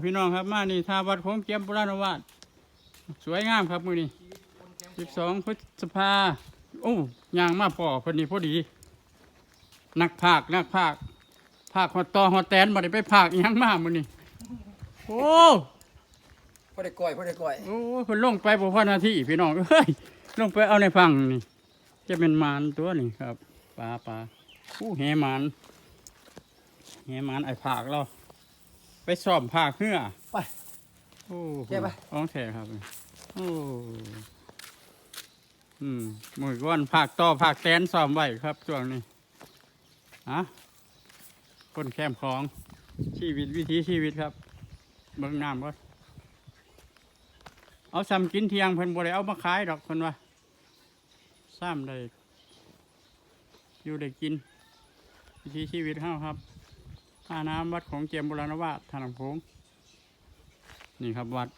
พี่น้องครับมานี่ท่าวัดโค้งเกียมโบราณวาดสวยงามครับมือนี้12 พฤษภาโอ้ย่างมาป่อพอดีนักภาคภาคฮอดตอฮอดแตนบ่ได้ไปภาคอีหยังมามื้อนี้โอ้พอได้ก้อย โอ้เพิ่นลงไปบ่พอนาทีพี่น้องเอ้ยลงไปเอาในฟังนี่จะเป็นมารตัวนี่ครับปลาผู้แหมานไอ้ภาคเราไปซ่อมภาคเหือ ไป โอ้ แค่ปะ ของแท้ครับโอ้มือก้อนภาคต่อภาคแตนซ้อมไว้ครับช่วงนี้คนแคมของชีวิตวิถีชีวิตครับเบิ่งน้ำก็เอาซ้ำกินเที่ยงเพิ่นบ่ได้เอามาขายดอกเพิ่นว่าซ้ำได้อยู่ได้กินวิถีชีวิตเฮาครับท่าน้ำวัดของเจียมโบราณวาดท่าน้ำโขงนี่ครับวัด